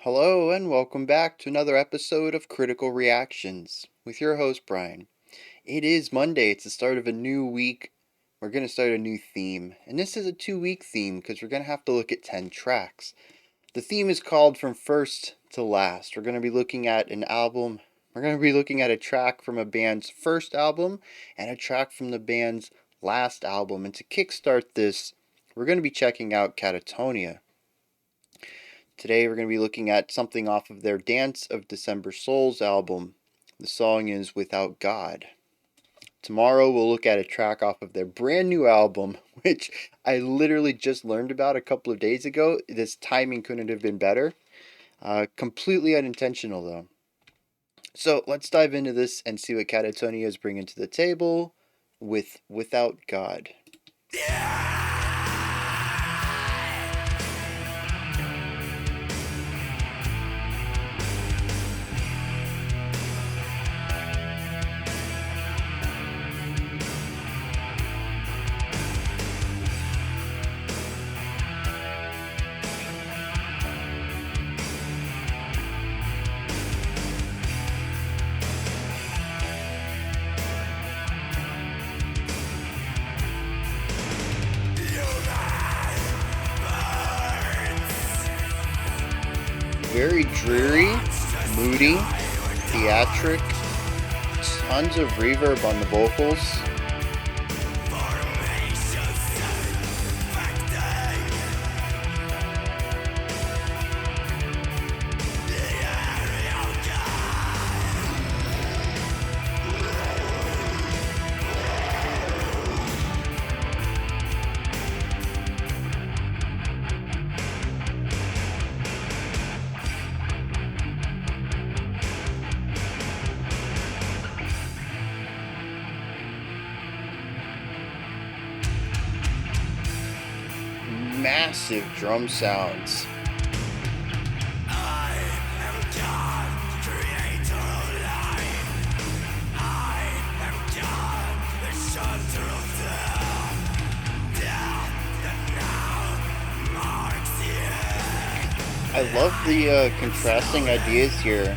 Hello, and welcome back to another episode of Critical Reactions with your host, Bryan. It is Monday, it's the start of a new week. We're going to start a new theme, and this is a 2-week theme because we're going to have to look at 10 tracks. The theme is called From First to Last. We're going to be looking at an album, we're going to be looking at a track from a band's first album and a track from the band's last album. And to kickstart this, we're going to be checking out Katatonia. Today we're going to be looking at something off of their Dance of December Souls album. The song is Without God. Tomorrow we'll look at a track off of their brand new album, which I literally just learned about a couple of days ago. This timing couldn't have been better. Completely unintentional though. So let's dive into this and see what Katatonia is bringing to the table with Without God. Very dreary, moody, theatric, tons of reverb on the vocals. Massive drum sounds. I love the contrasting ideas here.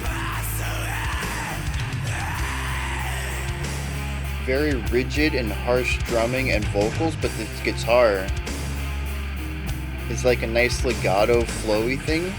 Very rigid and harsh drumming and vocals, but this guitar is like a nice legato flowy thing.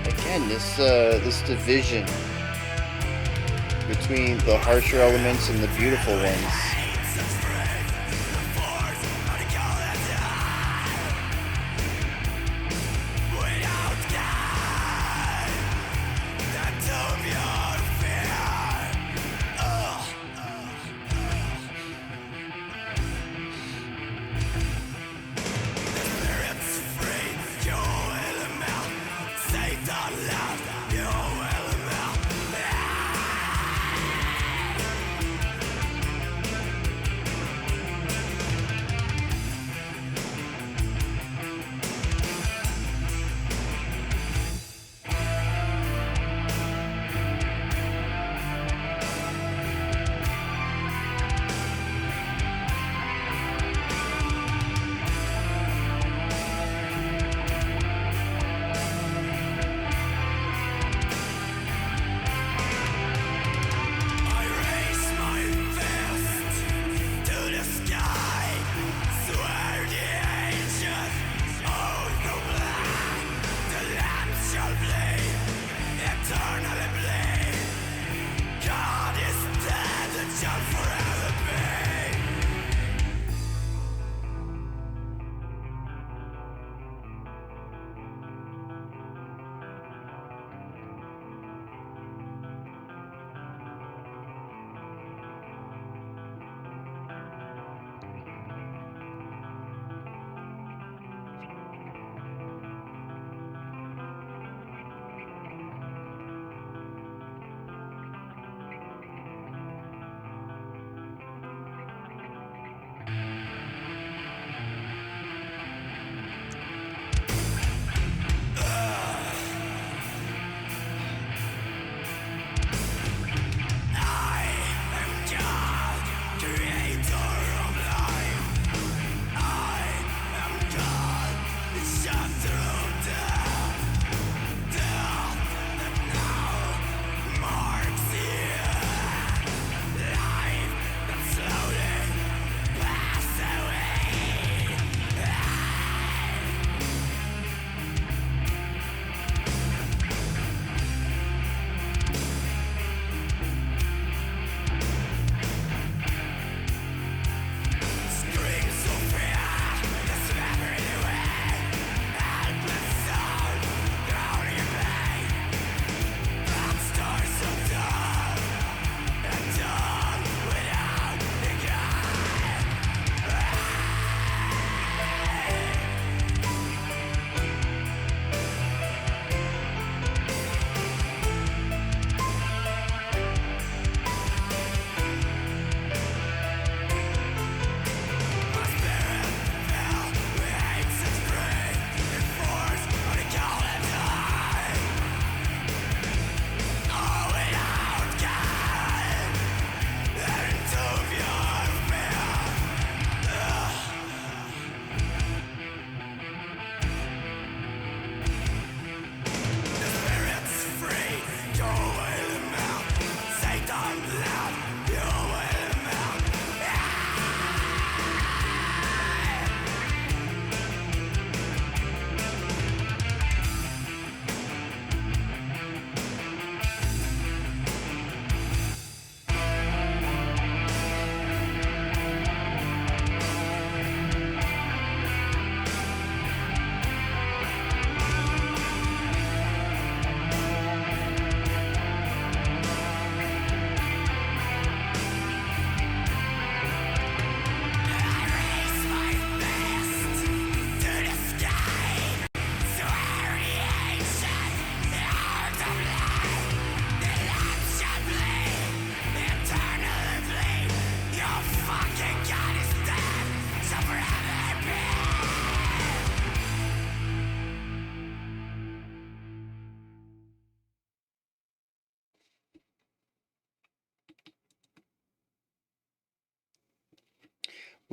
Again, this division between the harsher elements and the beautiful ones.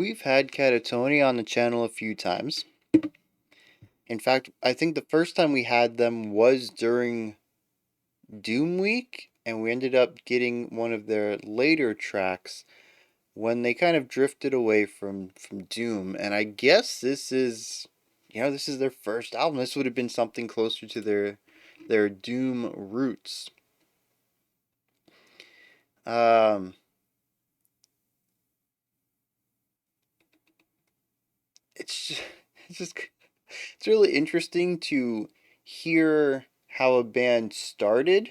We've had Katatonia on the channel a few times. In fact, I think the first time we had them was during Doom Week, and we ended up getting one of their later tracks when they kind of drifted away from Doom. And I guess this is their first album. This would have been something closer to their Doom roots. Um, it's just, it's just it's really interesting to hear how a band started,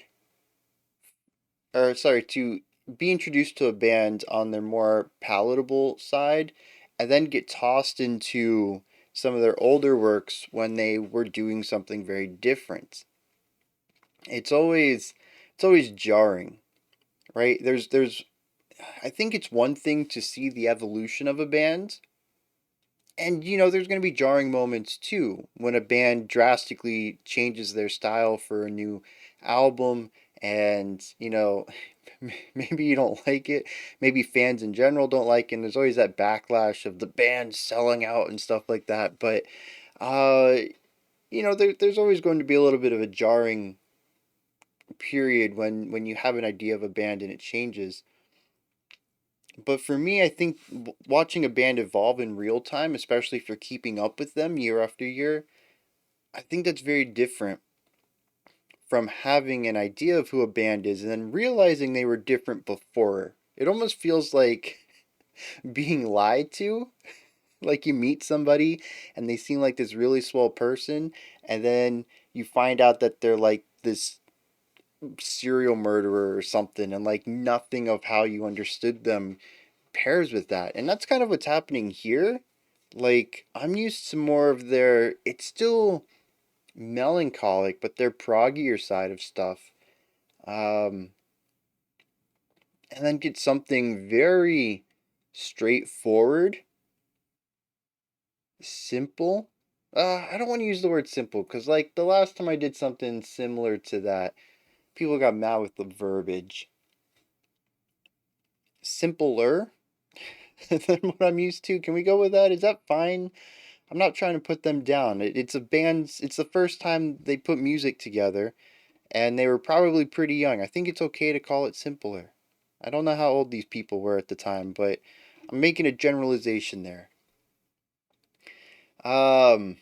or sorry, to be introduced to a band on their more palatable side, and then get tossed into some of their older works when they were doing something very different. It's always it's always jarring, right? There's I think it's one thing to see the evolution of a band. And there's going to be jarring moments too when a band drastically changes their style for a new album, and maybe you don't like it, maybe fans in general don't like it, and there's always that backlash of the band selling out and stuff like that. But uh there's always going to be a little bit of a jarring period when you have an idea of a band and it changes. But for me, I think watching a band evolve in real time, especially if you're keeping up with them year after year, I think that's very different from having an idea of who a band is and then realizing they were different before. It almost feels like being lied to. Like you meet somebody and they seem like this really swell person, and then you find out that they're like this serial murderer or something, and like nothing of how you understood them pairs with that. And that's kind of what's happening here. Like, I'm used to more of their, it's still melancholic, but their proggier side of stuff. Um, and then get something very straightforward, simple. I don't want to use the word simple because, like, the last time I did something similar to that, people got mad with the verbiage. Simpler than what I'm used to. Can we go with that? Is that fine? I'm not trying to put them down. It's a band's. It's the first time they put music together, and they were probably pretty young. I think it's okay to call it simpler. I don't know how old these people were at the time, but I'm making a generalization there. Um,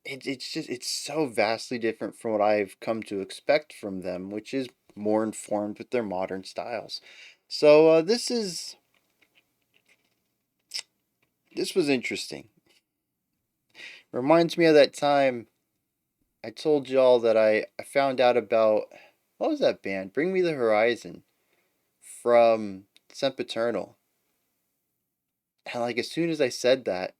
it's so vastly different from what I've come to expect from them, which is more informed with their modern styles. So this was interesting. Reminds me of that time I told y'all that I found out about, what was that band? Bring Me the Horizon from Sempiternal. And like as soon as I said that,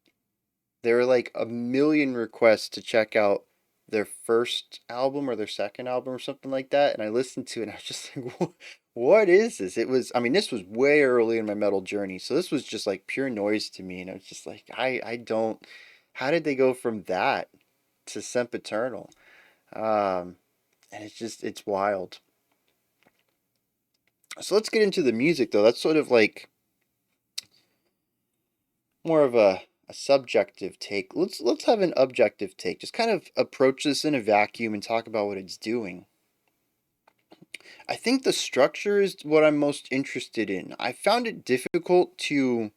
there were like a million requests to check out their first album or their second album or something like that. And I listened to it and I was just like, what is this? It was, I mean, this was way early in my metal journey. So this was just like pure noise to me. And I was just like, I don't, how did they go from that to Sempiternal? Um, and it's wild. So let's get into the music though. That's sort of like more of a subjective take. Let's have an objective take. Just kind of approach this in a vacuum and talk about what it's doing. I think the structure is what I'm most interested in. I found it difficult to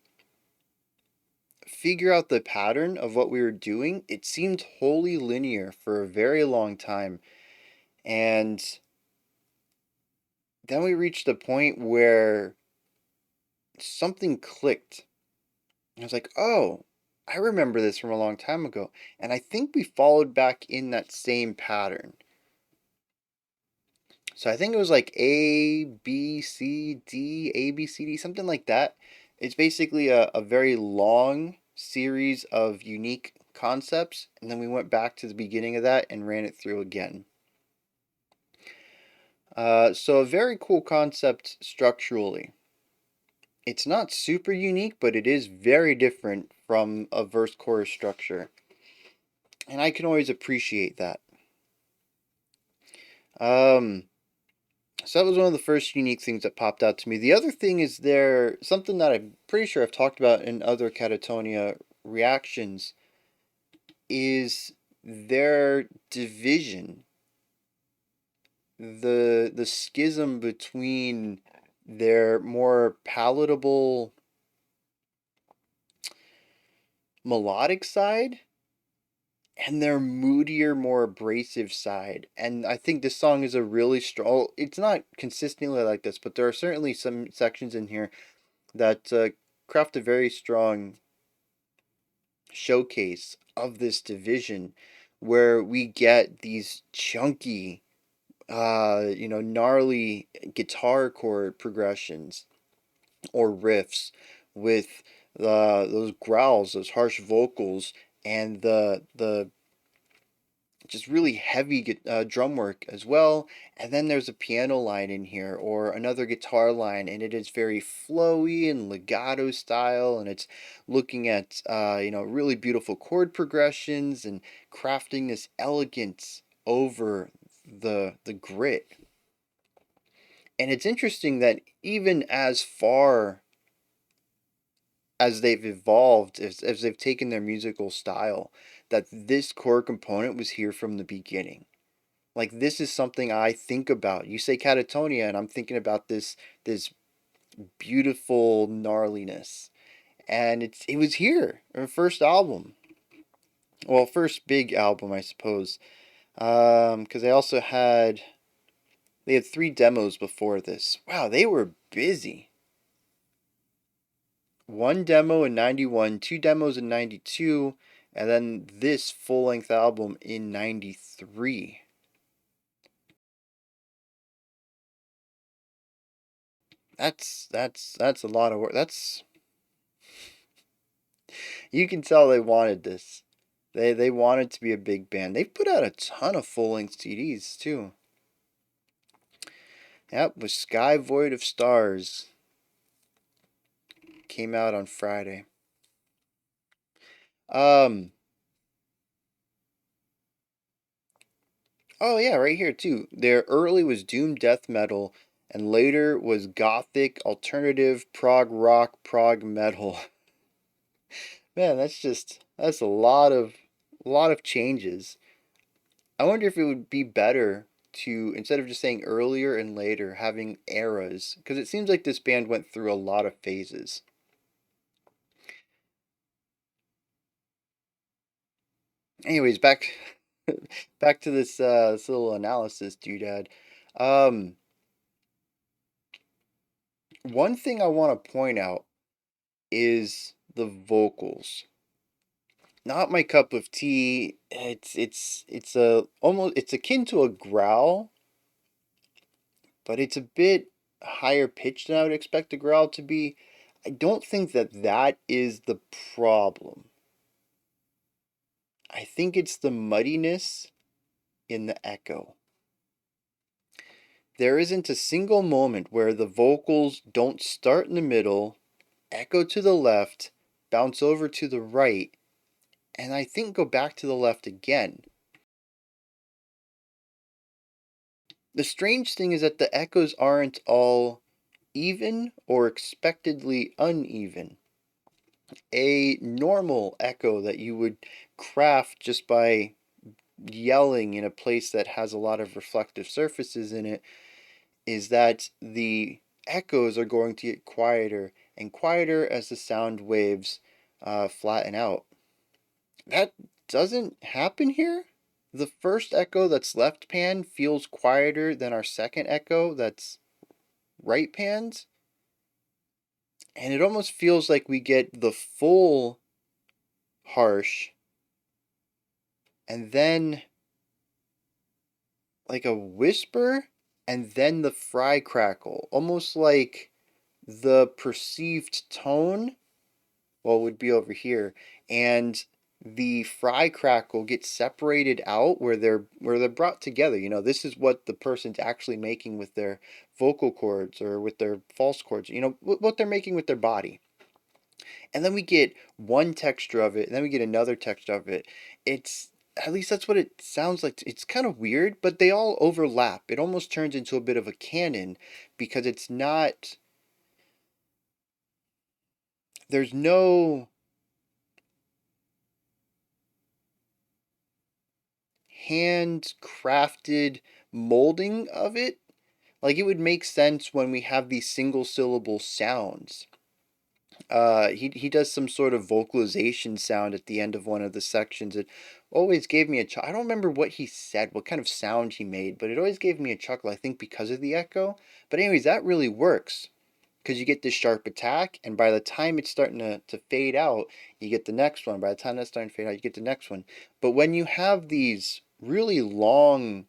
figure out the pattern of what we were doing. It seemed wholly linear for a very long time. And then we reached a point where something clicked. I was like, oh, I remember this from a long time ago. And I think we followed back in that same pattern. So I think it was like A, B, C, D, A, B, C, D, something like that. It's basically a very long series of unique concepts. And then we went back to the beginning of that and ran it through again. So a very cool concept structurally. It's not super unique, but it is very different from a verse chorus structure. And I can always appreciate that. Um, So that was one of the first unique things that popped out to me. The other thing is there something that I'm pretty sure I've talked about in other Katatonia reactions is their division, the schism between their more palatable melodic side and their moodier, more abrasive side. And I think this song is a really strong. It's not consistently like this, but there are certainly some sections in here that craft a very strong showcase of this division, where we get these chunky, gnarly guitar chord progressions or riffs with those growls, those harsh vocals, and the just really heavy drum work as well. And then there's a piano line in here or another guitar line, and it is very flowy and legato style, and it's looking at really beautiful chord progressions and crafting this elegance over the grit. And it's interesting that even as far as they've evolved, as they've taken their musical style, that this core component was here from the beginning. Like this is something I think about. You say Katatonia, and I'm thinking about this beautiful gnarliness, and it was here, our first album. Well, first big album, I suppose. Because they had 3 demos before this. Wow, they were busy. One demo in '91, 2 demos in '92, and then this full length album in '93. That's a lot of work. That's You can tell they wanted this. They wanted to be a big band. They've put out a ton of full length CDs too. Yep, with Sky Void of Stars came out on Friday. Um oh yeah, right here too. Their early was doom death metal and later was gothic alternative prog rock prog metal. Man, that's a lot of changes. I wonder if it would be better to, instead of just saying earlier and later, having eras, because it seems like this band went through a lot of phases. Anyways, back to this little analysis, doodad. Um, One thing I want to point out is the vocals. Not my cup of tea. It's akin to a growl, but it's a bit higher pitched than I would expect a growl to be. I don't think that is the problem. I think it's the muddiness in the echo. There isn't a single moment where the vocals don't start in the middle, echo to the left, bounce over to the right, and I think go back to the left again. The strange thing is that the echoes aren't all even or expectedly uneven. A normal echo that you would craft just by yelling in a place that has a lot of reflective surfaces in it is that the echoes are going to get quieter and quieter as the sound waves flatten out. That doesn't happen here. The first echo that's left pan feels quieter than our second echo that's right pans, and it almost feels like we get the full harsh and then like a whisper and then the fry crackle, almost like the perceived tone, well, would be over here, and the fry crackle gets separated out where they're brought together. This is what the person's actually making with their vocal cords or with their false cords. What they're making with their body. And then we get one texture of it, and then we get another texture of it. It's At least that's what it sounds like. It's kind of weird, but they all overlap. It almost turns into a bit of a canon because it's not, there's no handcrafted molding of it. Like it would make sense when we have these single syllable sounds. He does some sort of vocalization sound at the end of one of the sections. It always gave me a chuckle. I don't remember what he said, what kind of sound he made, but it always gave me a chuckle. I think because of the echo. But anyways, that really works because you get this sharp attack, and by the time it's starting to fade out, you get the next one. By the time that's starting to fade out, you get the next one. But when you have these really long,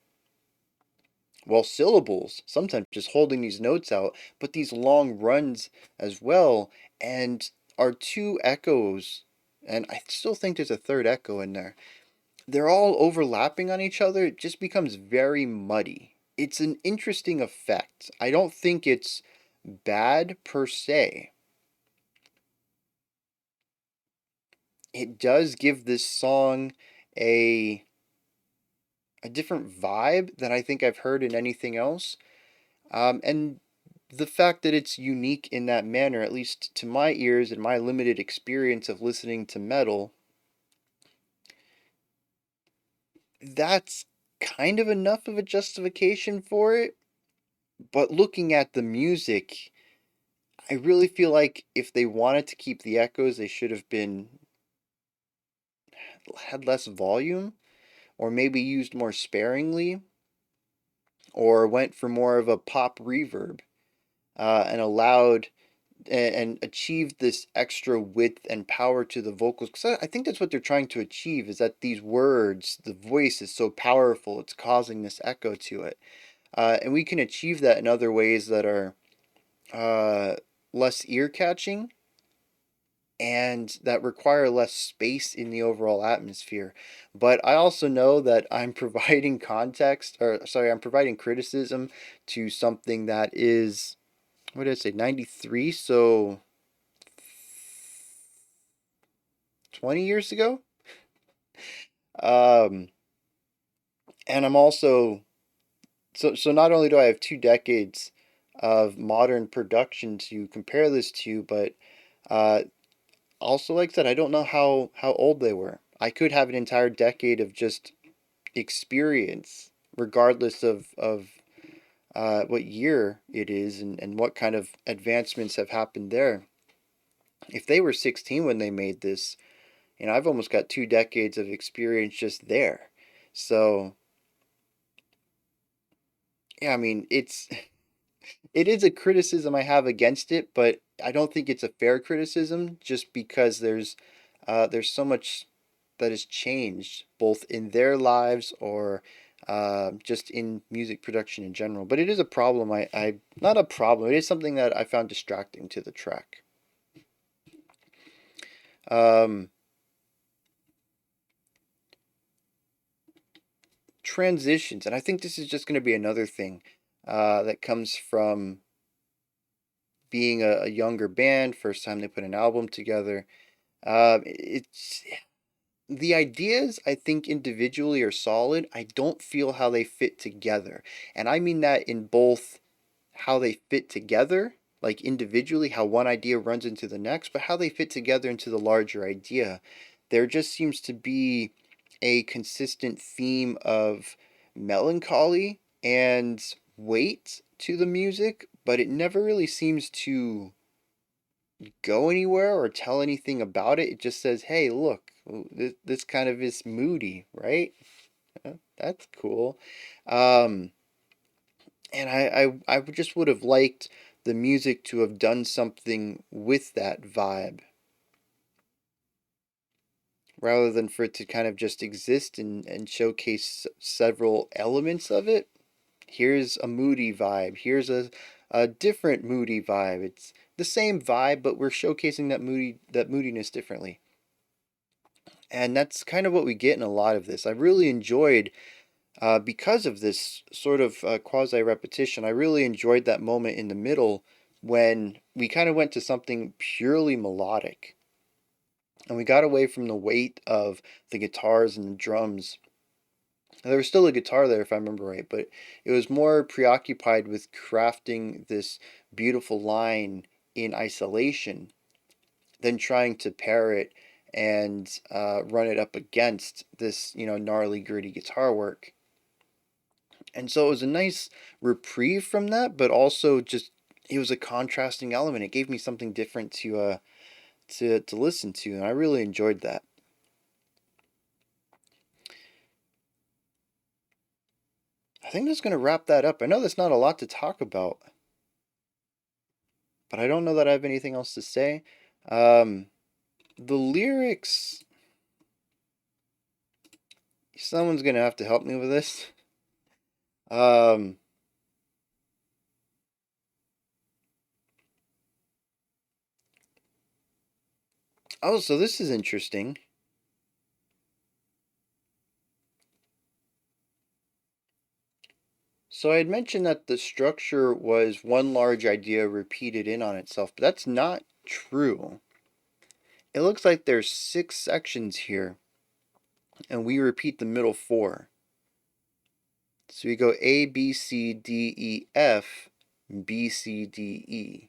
well, syllables, sometimes just holding these notes out, but these long runs as well, and our two echoes, and I still think there's a third echo in there, they're all overlapping on each other. It just becomes very muddy. It's an interesting effect. I don't think it's bad per se. It does give this song a a different vibe than I think I've heard in anything else. And the fact that it's unique in that manner, at least to my ears and my limited experience of listening to metal, that's kind of enough of a justification for it. But looking at the music, I really feel like if they wanted to keep the echoes, they should have been had less volume or maybe used more sparingly or went for more of a pop reverb and allowed and achieved this extra width and power to the vocals, because I think that's what they're trying to achieve, is that these words, the voice is so powerful, it's causing this echo to it, and we can achieve that in other ways that are uh, less ear catching and that require less space in the overall atmosphere. But I also know that I'm providing context, or sorry, I'm providing criticism to something that is, what did I say, 93, so 20 years ago. Um, and I'm also, so not only do I have 2 decades of modern production to compare this to, but uh, also, like I said, I don't know how old they were. I could have an entire decade of just experience, regardless of what year it is and what kind of advancements have happened there. If they were 16 when they made this, I've almost got 2 decades of experience just there. So yeah, I mean, it is a criticism I have against it, but I don't think it's a fair criticism just because there's so much that has changed both in their lives or just in music production in general. But it is a problem. I not a problem. It is something that I found distracting to the track. Um, Transitions, and I think this is just going to be another thing that comes from being a younger band, first time they put an album together. It's the ideas I think individually are solid. I don't feel how they fit together. And I mean that in both how they fit together, like individually, how one idea runs into the next, but how they fit together into the larger idea. There just seems to be a consistent theme of melancholy and weight to the music, but it never really seems to go anywhere or tell anything about it. It just says, hey, look, this kind of is moody, right? That's cool. Um, and I just would have liked the music to have done something with that vibe rather than for it to kind of just exist and showcase several elements of it. Here's a moody vibe. Here's a different moody vibe. It's the same vibe, but we're showcasing that moodiness differently. And that's kind of what we get in a lot of this. I really enjoyed, because of this sort of quasi repetition, I really enjoyed that moment in the middle when we kind of went to something purely melodic. And we got away from the weight of the guitars and the drums. There was still a guitar there, if I remember right, but it was more preoccupied with crafting this beautiful line in isolation than trying to pair it and run it up against this, gnarly, gritty guitar work. And so it was a nice reprieve from that, but also just it was a contrasting element. It gave me something different to listen to, and I really enjoyed that. I think that's going to wrap that up. I know there's not a lot to talk about, but I don't know that I have anything else to say. Um, the lyrics, someone's going to have to help me with this. Um, oh, so this is interesting. So I had mentioned that the structure was one large idea repeated in on itself, but that's not true. It looks like there's 6 sections here, and we repeat the middle 4. So we go A, B, C, D, E, F, B, C, D, E.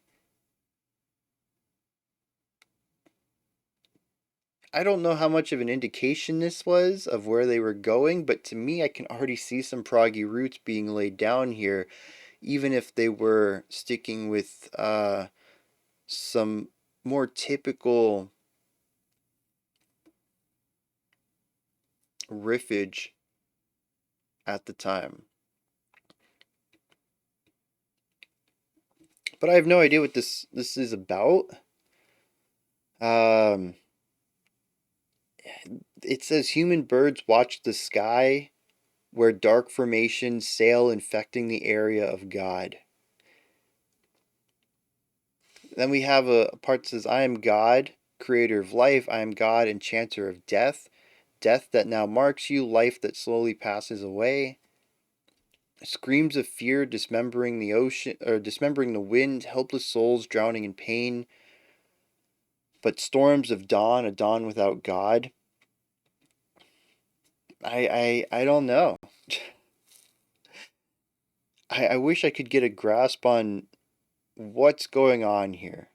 I don't know how much of an indication this was of where they were going, but to me, I can already see some proggy roots being laid down here, even if they were sticking with some more typical riffage at the time. But I have no idea what this is about. Um, it says human birds watch the sky where dark formations sail, infecting the area of God. Then we have a part that says, I am God, creator of life. I am God, enchanter of death. Death that now marks you, life that slowly passes away. Screams of fear dismembering the ocean, or dismembering the wind, helpless souls drowning in pain. But storms of dawn, a dawn without God. I don't know. I wish I could get a grasp on what's going on here.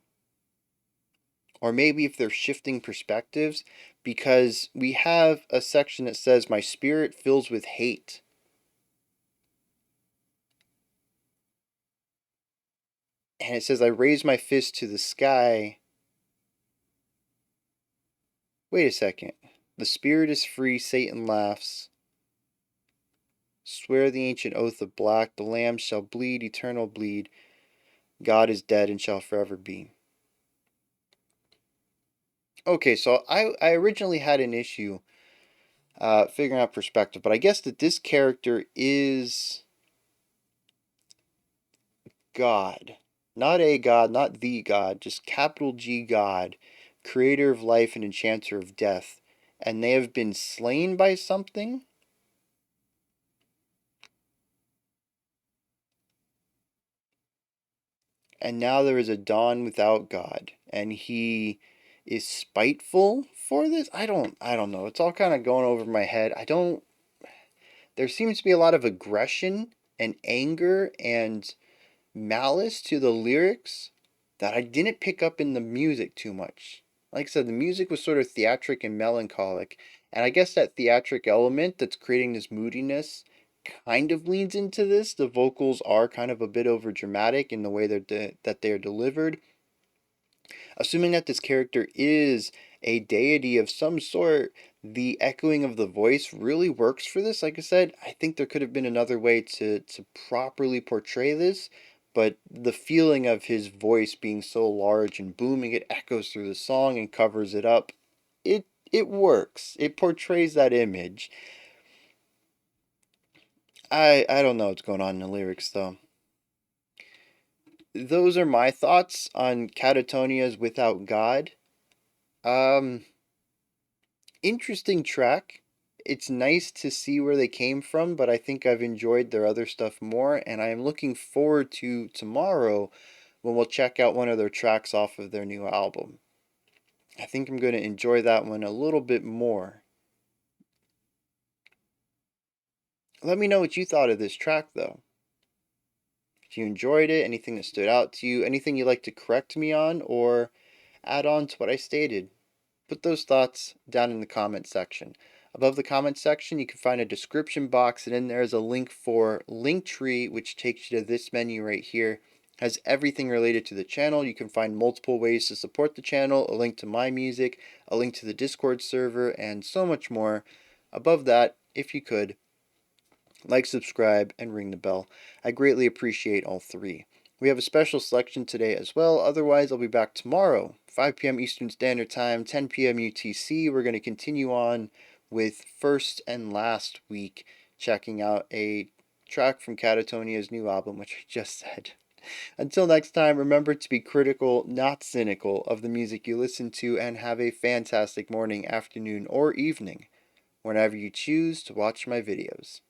Or maybe if they're shifting perspectives, because we have a section that says, my spirit fills with hate. And it says, I raise my fist to the sky. Wait a second. The spirit is free, Satan laughs. Swear the ancient oath of black, the lamb shall bleed, eternal bleed. God is dead and shall forever be. Okay, so I originally had an issue figuring out perspective, but I guess that this character is God. Not a God, not the God, just capital G God, creator of life and enchanter of death. And they have been slain by something? And now there is a dawn without God. And he is spiteful for this? I don't know. It's all kind of going over my head. There seems to be a lot of aggression and anger and malice to the lyrics that I didn't pick up in the music too much. Like I said, the music was sort of theatric and melancholic, and I guess that theatric element that's creating this moodiness kind of leans into this. The vocals are kind of a bit over dramatic in the way that they're delivered. Assuming that this character is a deity of some sort, the echoing of the voice really works for this. Like I said, I think there could have been another way to properly portray this, but the feeling of his voice being so large and booming, it echoes through the song and covers it up. It works. It portrays that image. I don't know what's going on in the lyrics though. Those are my thoughts on Katatonia's Without God. Um, Interesting track. It's nice to see where they came from, but I think I've enjoyed their other stuff more, and I am looking forward to tomorrow when we'll check out one of their tracks off of their new album. I think I'm going to enjoy that one a little bit more. Let me know what you thought of this track, though. If you enjoyed it, anything that stood out to you, anything you'd like to correct me on, or add on to what I stated, put those thoughts down in the comment section. Above the comment section, you can find a description box, and in there is a link for Linktree, which takes you to this menu right here. Has everything related to the channel. You can find multiple ways to support the channel, a link to my music, a link to the Discord server, and so much more. Above that, if you could, like, subscribe, and ring the bell. I greatly appreciate all three. We have a special selection today as well. Otherwise, I'll be back tomorrow, 5 p.m. Eastern Standard Time, 10 p.m. UTC. We're going to continue on with First and Last Week, checking out a track from Katatonia's new album, which I just said. Until next time, remember to be critical, not cynical, of the music you listen to, and have a fantastic morning, afternoon, or evening, whenever you choose to watch my videos.